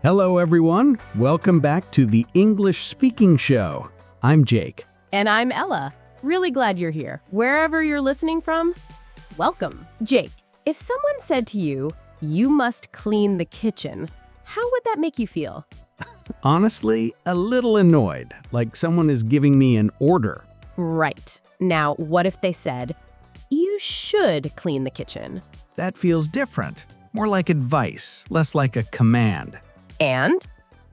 Hello, everyone. Welcome back to the English Speaking Show. I'm Jake. And I'm Ella. Really glad you're here. Wherever you're listening from, welcome. Jake, if someone said to you, you must clean the kitchen, how would that make you feel? Honestly, a little annoyed, like someone is giving me an order. Right. Now, what if they said, you should clean the kitchen? That feels different. More like advice, less like a command. And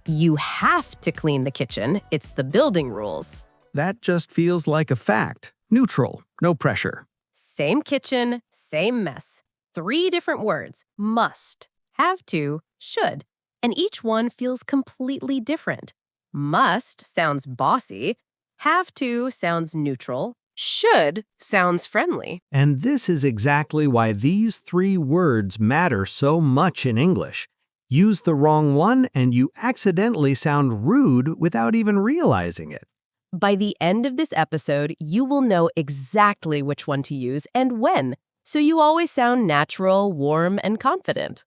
you have to clean the kitchen. It's the building rules. That just feels like a fact. Neutral, no pressure. Same kitchen, same mess. 3 different words. Must, have to, should. And each one feels completely different. Must sounds bossy. Have to sounds neutral. Should sounds friendly. And this is exactly why these 3 words matter so much in English. Use the wrong one and you accidentally sound rude without even realizing it. By the end of this episode, you will know exactly which one to use and when, so you always sound natural, warm, and confident.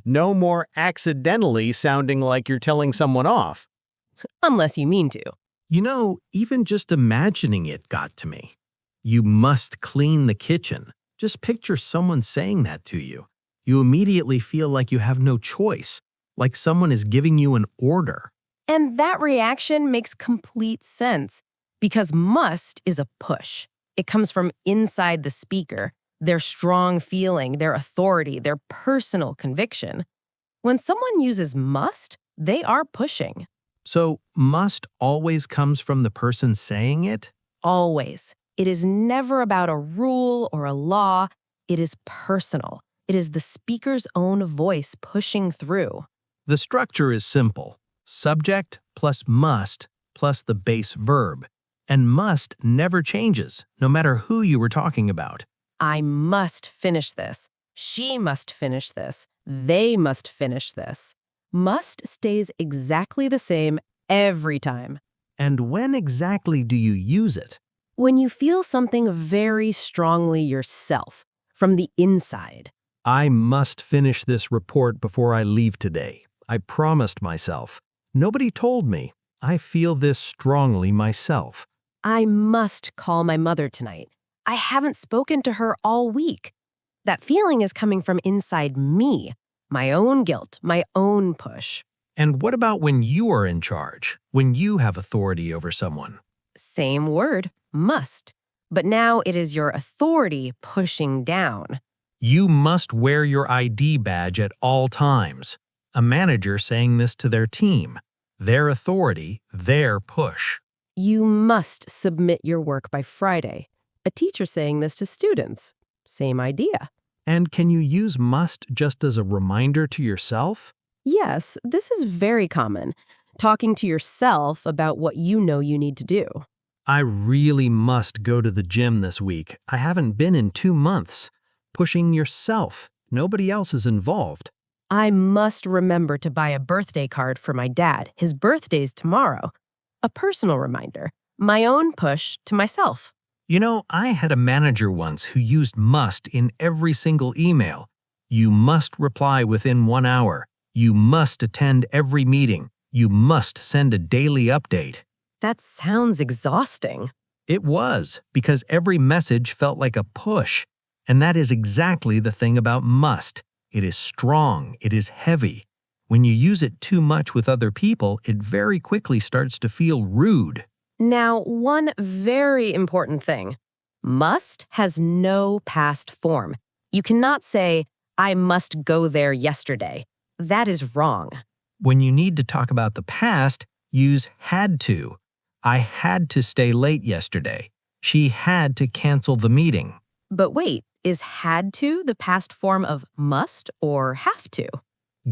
No more accidentally sounding like you're telling someone off. Unless you mean to. You know, even just imagining it got to me. You must clean the kitchen. Just picture someone saying that to you. You immediately feel like you have no choice, like someone is giving you an order. And that reaction makes complete sense, because must is a push. It comes from inside the speaker, their strong feeling, their authority, their personal conviction. When someone uses must, they are pushing. So, must always comes from the person saying it? Always. It is never about a rule or a law. It is personal. It is the speaker's own voice pushing through. The structure is simple. Subject plus must plus the base verb. And must never changes, no matter who you were talking about. I must finish this. She must finish this. They must finish this. Must stays exactly the same every time. And when exactly do you use it? When you feel something very strongly yourself, from the inside. I must finish this report before I leave today. I promised myself. Nobody told me. I feel this strongly myself. I must call my mother tonight. I haven't spoken to her all week. That feeling is coming from inside me, my own guilt, my own push. And what about when you are in charge, when you have authority over someone? Same word, must. But now it is your authority pushing down. You must wear your ID badge at all times. A manager saying this to their team. Their authority, their push. You must submit your work by Friday. A teacher saying this to students. Same idea. And can you use must just as a reminder to yourself? Yes, this is very common. Talking to yourself about what you know you need to do. I really must go to the gym this week. I haven't been in 2 months. Pushing yourself. Nobody else is involved. I must remember to buy a birthday card for my dad. His birthday's tomorrow. A personal reminder. My own push to myself. You know, I had a manager once who used must in every single email. You must reply within 1 hour. You must attend every meeting. You must send a daily update. That sounds exhausting. It was, because every message felt like a push. And that is exactly the thing about must. It is strong. It is heavy. When you use it too much with other people, it very quickly starts to feel rude. Now, one very important thing. Must has no past form. You cannot say, I must go there yesterday. That is wrong. When you need to talk about the past, use had to. I had to stay late yesterday. She had to cancel the meeting. But wait, is had to the past form of must or have to?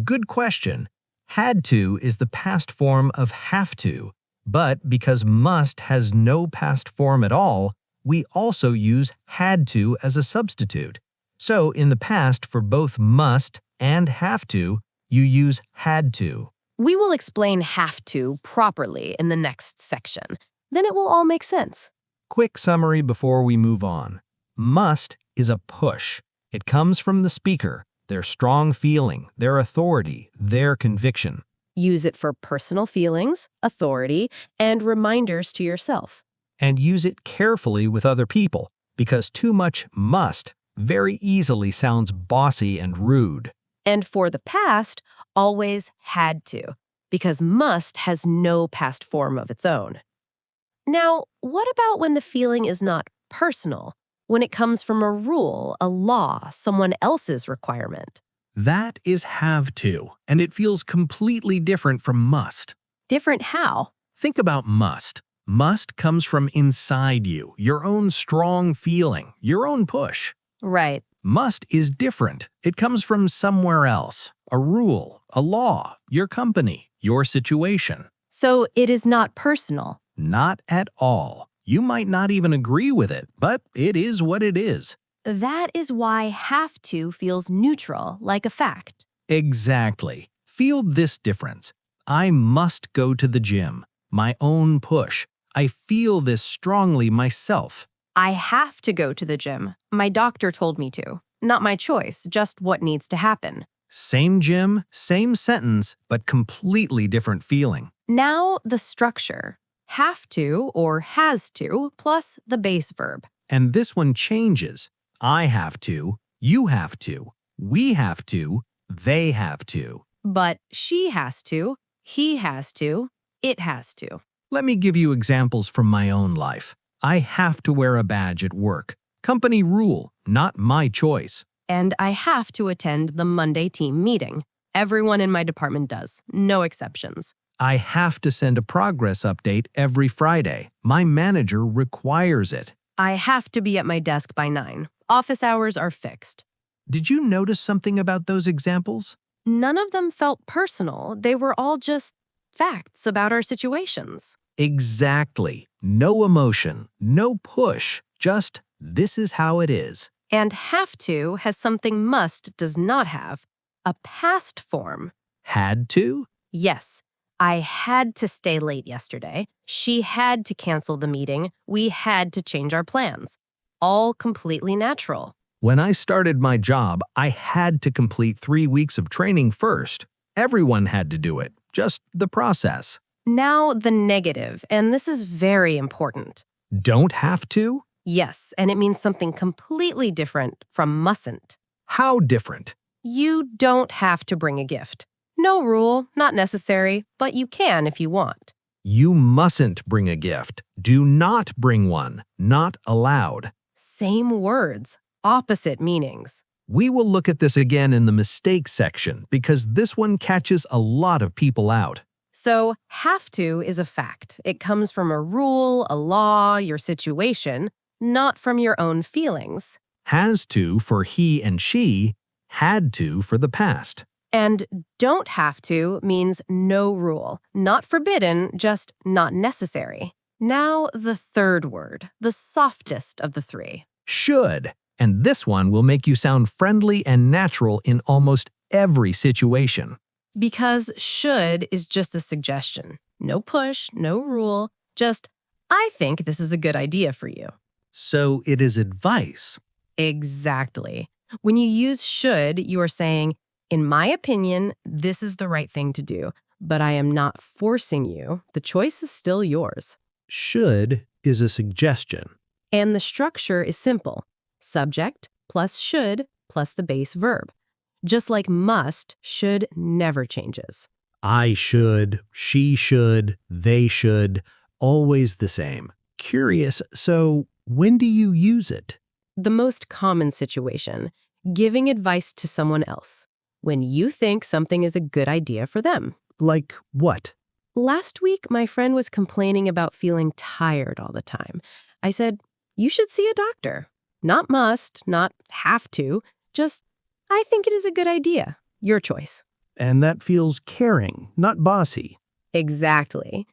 Good question. Had to is the past form of have to, but because must has no past form at all, we also use had to as a substitute. So in the past, for both must and have to, you use had to. We will explain have to properly in the next section. Then it will all make sense. Quick summary before we move on. Must is a push. It comes from the speaker. their strong feeling, their authority, their conviction. Use it for personal feelings, authority, and reminders to yourself. And use it carefully with other people, because too much must very easily sounds bossy and rude. And for the past, always had to, because must has no past form of its own. Now, what about when the feeling is not personal, when it comes from a rule, a law, someone else's requirement? That is have to, and it feels completely different from must. Different how? Think about must. Must comes from inside you, your own strong feeling, your own push. Right. Must is different. It comes from somewhere else. A rule, a law, your company, your situation. So it is not personal. Not at all. You might not even agree with it, but it is what it is. That is why have to feels neutral, like a fact. Exactly. Feel this difference. I must go to the gym. My own push. I feel this strongly myself. I have to go to the gym. My doctor told me to. Not my choice, just what needs to happen. Same gym, same sentence, but completely different feeling. Now the structure. Have to or has to plus the base verb. And this one changes. I have to, you have to, we have to, they have to. But she has to, he has to, it has to. Let me give you examples from my own life. I have to wear a badge at work. Company rule, not my choice. And I have to attend the Monday team meeting. Everyone in my department does, no exceptions. I have to send a progress update every Friday. My manager requires it. I have to be at my desk by 9. Office hours are fixed. Did you notice something about those examples? None of them felt personal. They were all just facts about our situations. Exactly. No emotion, no push, just this is how it is. And have to has something must does not have, a past form. Had to? Yes, I had to stay late yesterday. She had to cancel the meeting. We had to change our plans. All completely natural. When I started my job, I had to complete 3 weeks of training first. Everyone had to do it, just the process. Now the negative, and this is very important. Don't have to? Yes, and it means something completely different from mustn't. How different? You don't have to bring a gift. No rule, not necessary, but you can if you want. You mustn't bring a gift. Do not bring one. Not allowed. Same words, opposite meanings. We will look at this again in the mistakes section because this one catches a lot of people out. So, have to is a fact. It comes from a rule, a law, your situation, not from your own feelings. Has to for he and she, had to for the past. And don't have to means no rule, not forbidden, just not necessary. Now the third word, the softest of the three. Should. And this one will make you sound friendly and natural in almost every situation. Because should is just a suggestion. No push, no rule, just, I think this is a good idea for you. So it is advice. Exactly. When you use should, you are saying, in my opinion, this is the right thing to do, but I am not forcing you. The choice is still yours. Should is a suggestion. And the structure is simple. Subject plus should plus the base verb. Just like must, should never changes. I should, she should, they should, always the same. Curious, so when do you use it? The most common situation, giving advice to someone else. When you think something is a good idea for them. Like what? Last week, my friend was complaining about feeling tired all the time. I said, you should see a doctor. Not must, not have to, just, I think it is a good idea. Your choice. And that feels caring, not bossy. Exactly.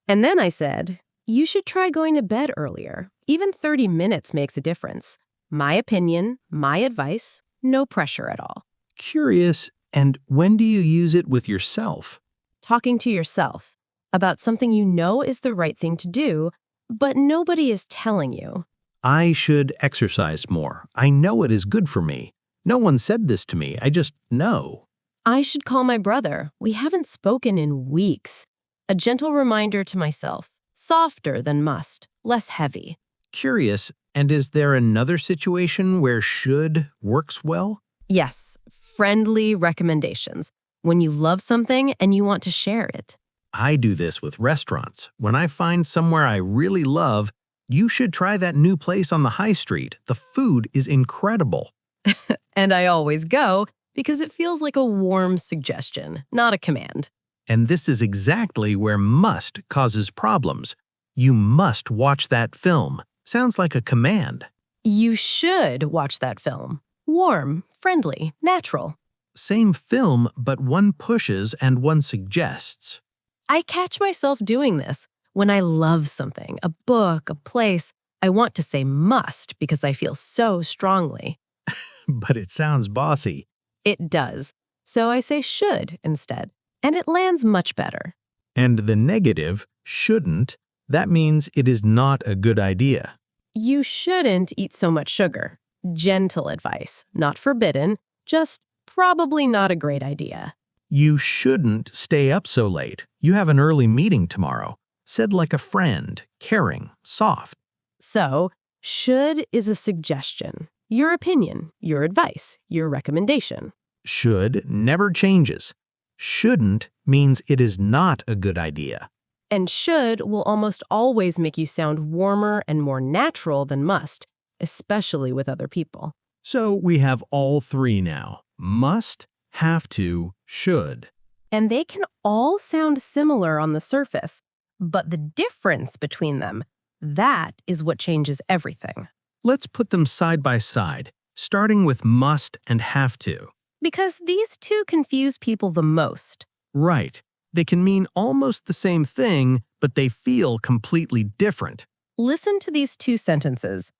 And then I said, you should try going to bed earlier. Even 30 minutes makes a difference. My opinion, my advice, no pressure at all. Curious, and when do you use it with yourself? Talking to yourself about something you know is the right thing to do, but nobody is telling you. I should exercise more. I know it is good for me. No one said this to me, I just know. I should call my brother. We haven't spoken in weeks. A gentle reminder to myself. Softer than must, less heavy. Curious, and is there another situation where should works well? Yes, friendly recommendations. When you love something and you want to share it. I do this with restaurants. When I find somewhere I really love, you should try that new place on the high street. The food is incredible. And I always go because it feels like a warm suggestion, not a command. And this is exactly where must causes problems. You must watch that film. Sounds like a command. You should watch that film. Warm, friendly, natural. Same film, but one pushes and one suggests. I catch myself doing this. When I love something, a book, a place, I want to say must because I feel so strongly. But it sounds bossy. It does. So I say should instead, and it lands much better. And the negative, shouldn't, that means it is not a good idea. You shouldn't eat so much sugar. Gentle advice, not forbidden, just probably not a great idea. You shouldn't stay up so late. You have an early meeting tomorrow. Said like a friend, caring, soft. So, should is a suggestion. Your opinion, your advice, your recommendation. Should never changes. Shouldn't means it is not a good idea. And should will almost always make you sound warmer and more natural than must, especially with other people. So we have all three now. Must, have to, should. And they can all sound similar on the surface, but the difference between them, that is what changes everything. Let's put them side by side, starting with must and have to. Because these two confuse people the most. Right. They can mean almost the same thing, but they feel completely different. Listen to these two sentences.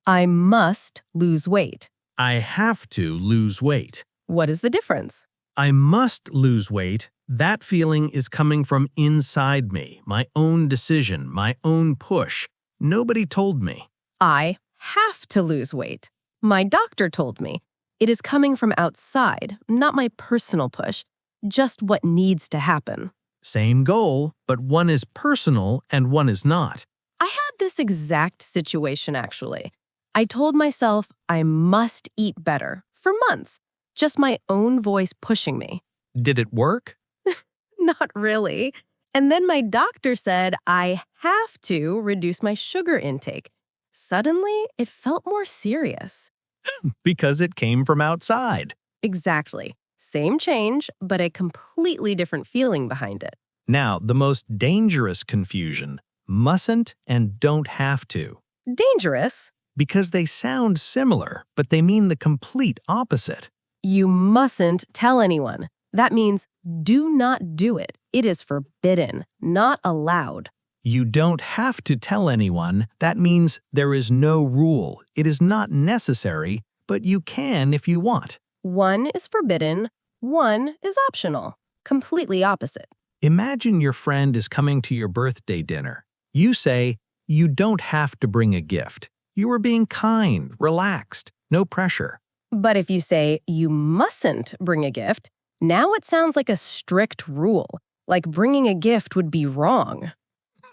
I must lose weight. I have to lose weight. What is the difference? I must lose weight. That feeling is coming from inside me, my own decision, my own push. Nobody told me. I have to lose weight. My doctor told me. It is coming from outside, not my personal push, just what needs to happen. Same goal, but one is personal and one is not. I had this exact situation, actually. I told myself I must eat better for months, just my own voice pushing me. Did it work? Not really. And then my doctor said I have to reduce my sugar intake. Suddenly, it felt more serious. Because it came from outside. Exactly. Same change, but a completely different feeling behind it. Now, the most dangerous confusion, mustn't and don't have to. Dangerous? Because they sound similar, but they mean the complete opposite. You mustn't tell anyone. That means do not do it. It is forbidden, not allowed. You don't have to tell anyone. That means there is no rule. It is not necessary, but you can if you want. One is forbidden, one is optional. Completely opposite. Imagine your friend is coming to your birthday dinner. You say, you don't have to bring a gift. You are being kind, relaxed, no pressure. But if you say you mustn't bring a gift, now it sounds like a strict rule, like bringing a gift would be wrong.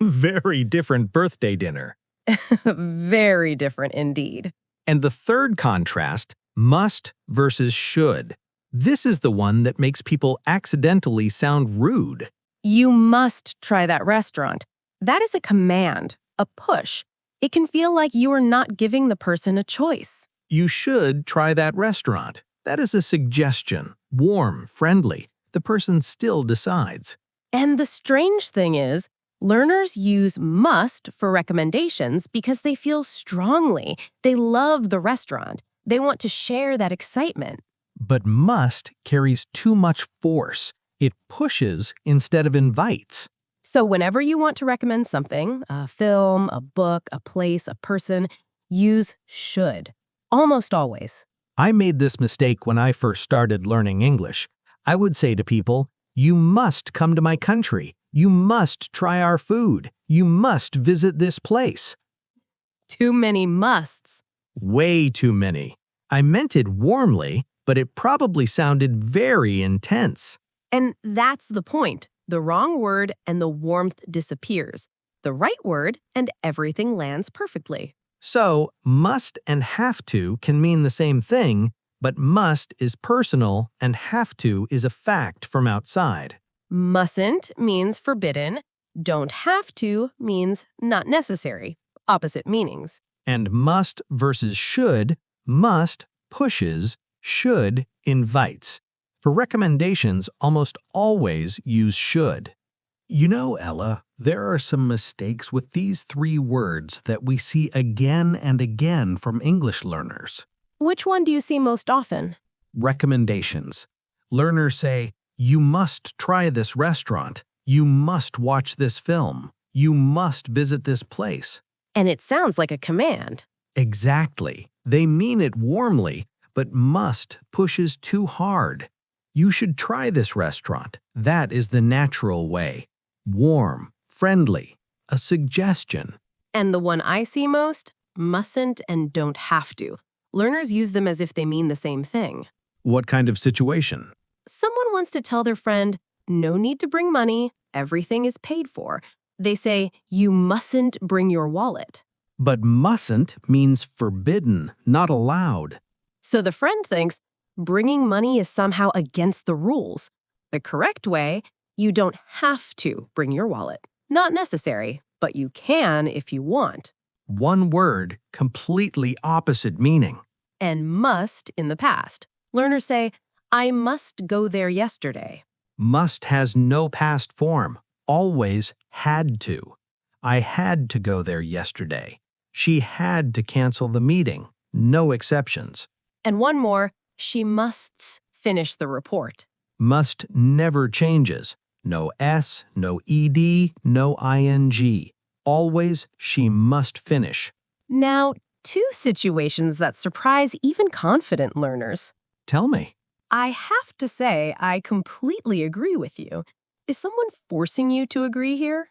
Very different birthday dinner. Very different indeed. And the third contrast, must versus should. This is the one that makes people accidentally sound rude. You must try that restaurant. That is a command, a push. It can feel like you are not giving the person a choice. You should try that restaurant. That is a suggestion, warm, friendly. The person still decides. And the strange thing is, learners use must for recommendations because they feel strongly. They love the restaurant. They want to share that excitement. But must carries too much force. It pushes instead of invites. So whenever you want to recommend something, a film, a book, a place, a person, use should. Almost always. I made this mistake when I first started learning English. I would say to people, you must come to my country. You must try our food. You must visit this place. Too many musts. Way too many. I meant it warmly, but it probably sounded very intense. And that's the point. The wrong word and the warmth disappears. The right word and everything lands perfectly. So, must and have to can mean the same thing, but must is personal and have to is a fact from outside. Mustn't means forbidden. Don't have to means not necessary. Opposite meanings. And must versus should, must pushes, should invites. For recommendations, almost always use should. You know, Ella, there are some mistakes with these three words that we see again and again from English learners. Which one do you see most often? Recommendations. Learners say, you must try this restaurant. You must watch this film. You must visit this place. And it sounds like a command. Exactly. They mean it warmly, but must pushes too hard. You should try this restaurant. That is the natural way. Warm, friendly, a suggestion. And the one I see most? Mustn't and don't have to. Learners use them as if they mean the same thing. What kind of situation? Someone wants to tell their friend, no need to bring money, everything is paid for. They say, you mustn't bring your wallet. But mustn't means forbidden, not allowed. So the friend thinks, bringing money is somehow against the rules. The correct way, you don't have to bring your wallet. Not necessary, but you can if you want. One word, completely opposite meaning. And must in the past. Learners say, I must go there yesterday. Must has no past form, always had to. I had to go there yesterday. She had to cancel the meeting, no exceptions. And one more, she musts finish the report. Must never changes. No S, no ED, no ING. Always, she must finish. Now, two situations that surprise even confident learners. Tell me. I have to say, I completely agree with you. Is someone forcing you to agree here?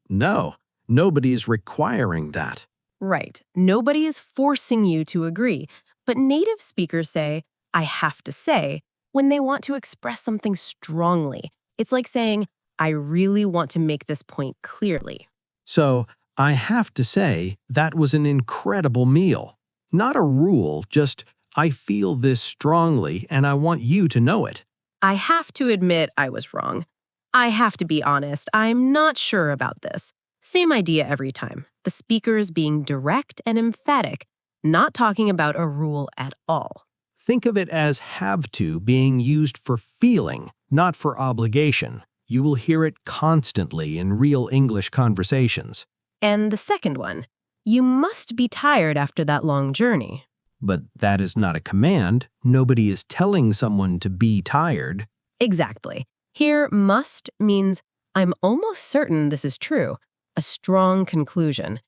No, nobody is requiring that. Right. Nobody is forcing you to agree. But native speakers say, I have to say, when they want to express something strongly. It's like saying, I really want to make this point clearly. So, I have to say, that was an incredible meal. Not a rule, just, I feel this strongly and I want you to know it. I have to admit I was wrong. I have to be honest, I'm not sure about this. Same idea every time. The speaker is being direct and emphatic, not talking about a rule at all. Think of it as have to being used for feeling, not for obligation. You will hear it constantly in real English conversations. And the second one, you must be tired after that long journey. But that is not a command. Nobody is telling someone to be tired. Exactly. Here, must means I'm almost certain this is true. A strong conclusion.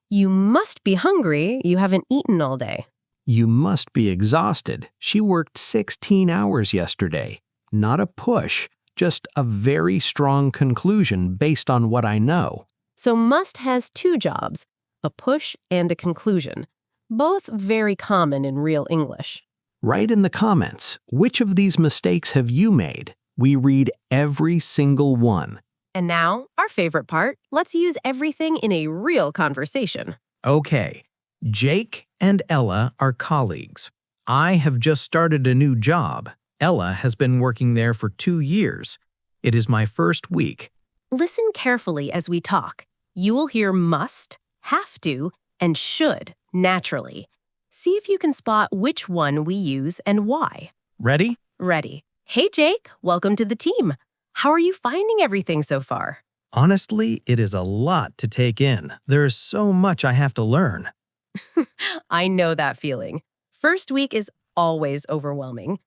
You must be hungry. You haven't eaten all day. You must be exhausted. She worked 16 hours yesterday. Not a push, just a very strong conclusion based on what I know. So must has two jobs, a push and a conclusion. Both very common in real English. Write in the comments, which of these mistakes have you made? We read every single one. And now, our favorite part, let's use everything in a real conversation. Okay, Jake and Ella are colleagues. I have just started a new job. Ella has been working there for 2 years. It is my first week. Listen carefully as we talk. You will hear must, have to, and should naturally. See if you can spot which one we use and why. Ready? Ready. Hey, Jake, welcome to the team. How are you finding everything so far? Honestly, it is a lot to take in. There is so much I have to learn. I know that feeling. First week is always overwhelming.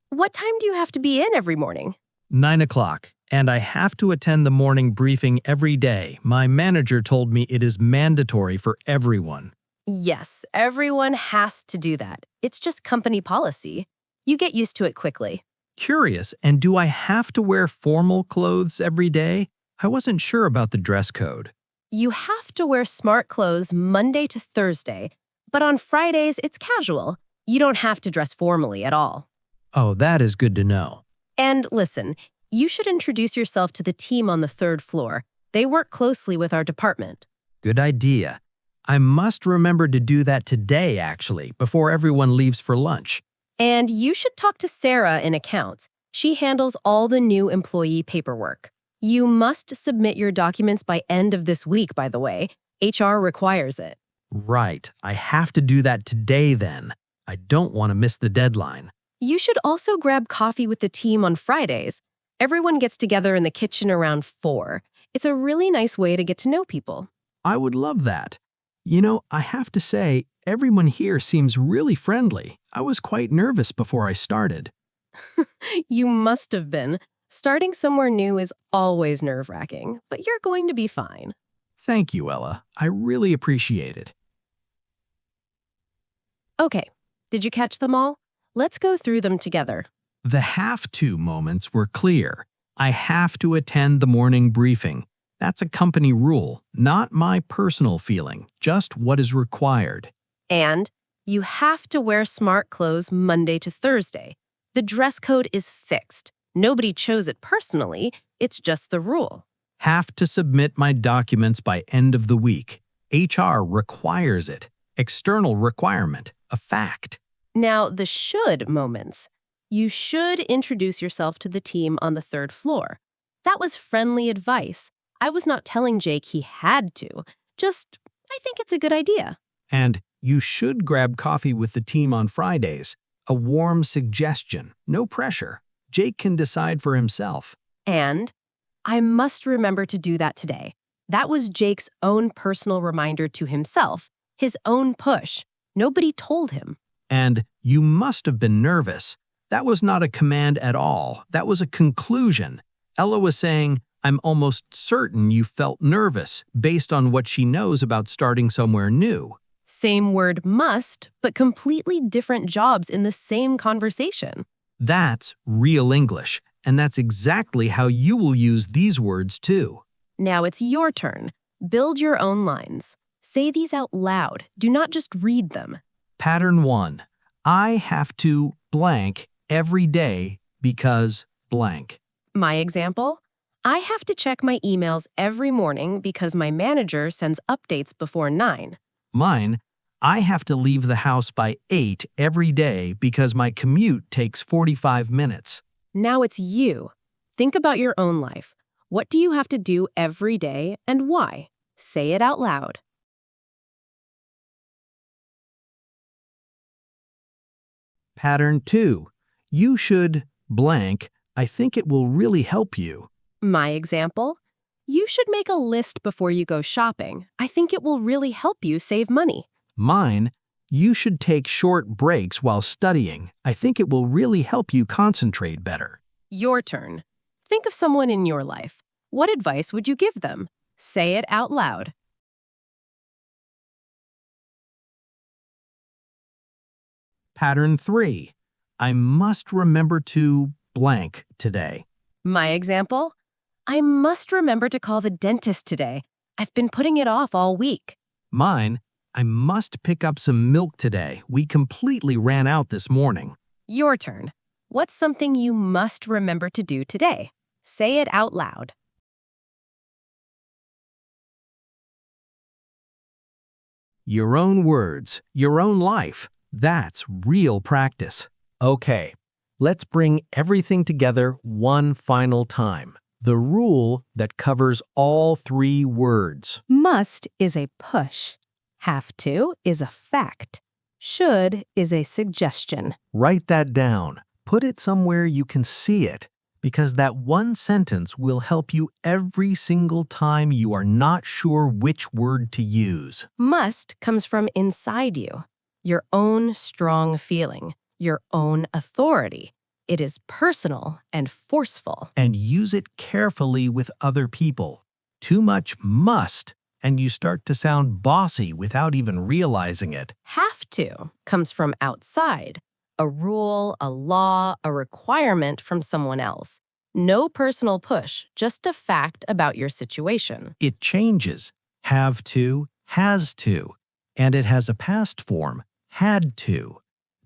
What time do you have to be in every morning? 9 o'clock, and I have to attend the morning briefing every day. My manager told me it is mandatory for everyone. Yes, everyone has to do that. It's just company policy. You get used to it quickly. Curious, and do I have to wear formal clothes every day? I wasn't sure about the dress code. You have to wear smart clothes Monday to Thursday, but on Fridays it's casual. You don't have to dress formally at all. Oh, that is good to know. And listen, you should introduce yourself to the team on the third floor. They work closely with our department. Good idea. I must remember to do that today, actually, before everyone leaves for lunch. And you should talk to Sarah in accounts. She handles all the new employee paperwork. You must submit your documents by end of this week, by the way. HR requires it. Right. I have to do that today then. I don't want to miss the deadline. You should also grab coffee with the team on Fridays. Everyone gets together in the kitchen around 4. It's a really nice way to get to know people. I would love that. You know, I have to say, everyone here seems really friendly. I was quite nervous before I started. You must have been. Starting somewhere new is always nerve-wracking, but you're going to be fine. Thank you, Ella. I really appreciate it. Okay, did you catch them all? Let's go through them together. The have-to moments were clear. I have to attend the morning briefing. That's a company rule, not my personal feeling, just what is required. And you have to wear smart clothes Monday to Thursday. The dress code is fixed. Nobody chose it personally, it's just the rule. Have to submit my documents by end of the week. HR requires it. External requirement, a fact. Now, the should moments. You should introduce yourself to the team on the third floor. That was friendly advice. I was not telling Jake he had to. Just, I think it's a good idea. And you should grab coffee with the team on Fridays. A warm suggestion, no pressure. Jake can decide for himself. And I must remember to do that today. That was Jake's own personal reminder to himself, his own push. Nobody told him. And you must have been nervous. That was not a command at all. That was a conclusion. Ella was saying, I'm almost certain you felt nervous based on what she knows about starting somewhere new. Same word must, but completely different jobs in the same conversation. That's real English, and that's exactly how you will use these words too. Now it's your turn. Build your own lines. Say these out loud. Do not just read them. Pattern 1. I have to blank every day because blank. My example? I have to check my emails every morning because my manager sends updates before 9. Mine, I have to leave the house by 8 every day because my commute takes 45 minutes. Now it's you. Think about your own life. What do you have to do every day and why? Say it out loud. Pattern 2. You should blank. I think it will really help you. My example? You should make a list before you go shopping. I think it will really help you save money. Mine, you should take short breaks while studying. I think it will really help you concentrate better. Your turn. Think of someone in your life. What advice would you give them? Say it out loud. Pattern 3. I must remember to blank today. My example? I must remember to call the dentist today. I've been putting it off all week. Mine, I must pick up some milk today. We completely ran out this morning. Your turn. What's something you must remember to do today? Say it out loud. Your own words, your own life. That's real practice. Okay, let's bring everything together one final time. The rule that covers all 3 words. Must is a push. Have to is a fact. Should is a suggestion. Write that down. Put it somewhere you can see it, because that one sentence will help you every single time you are not sure which word to use. Must comes from inside you, your own strong feeling, your own authority. It is personal and forceful. And use it carefully with other people. Too much must, and you start to sound bossy without even realizing it. Have to comes from outside, a rule, a law, a requirement from someone else. No personal push, just a fact about your situation. It changes. Have to, has to. And it has a past form, had to.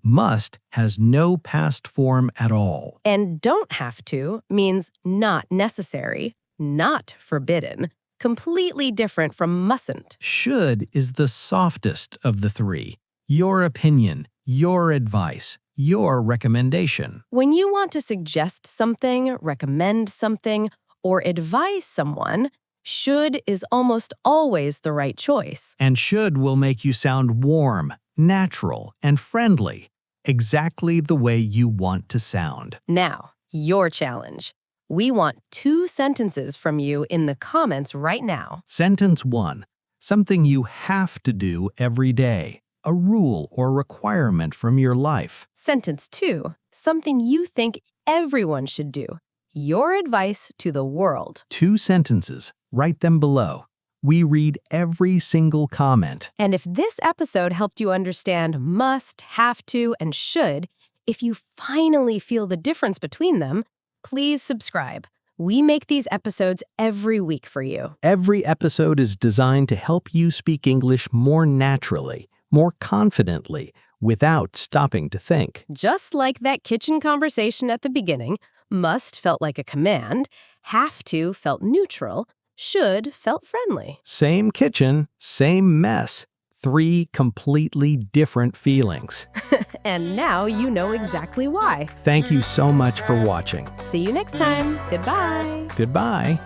Must has no past form at all. And don't have to means not necessary, not forbidden, completely different from mustn't. Should is the softest of the three. Your opinion, your advice, your recommendation. When you want to suggest something, recommend something, or advise someone, should is almost always the right choice. And should will make you sound warm, natural, and friendly, exactly the way you want to sound. Now, your challenge. We want 2 sentences from you in the comments right now. Sentence 1. Something you have to do every day. A rule or requirement from your life. Sentence 2. Something you think everyone should do. Your advice to the world. 2 sentences. Write them below. We read every single comment. And if this episode helped you understand must, have to, and should, if you finally feel the difference between them, please subscribe. We make these episodes every week for you. Every episode is designed to help you speak English more naturally, more confidently, without stopping to think. Just like that kitchen conversation at the beginning, must felt like a command, have to felt neutral, should felt friendly. Same kitchen, same mess. 3 completely different feelings. And now you know exactly why. Thank you so much for watching. See you next time. Goodbye. Goodbye.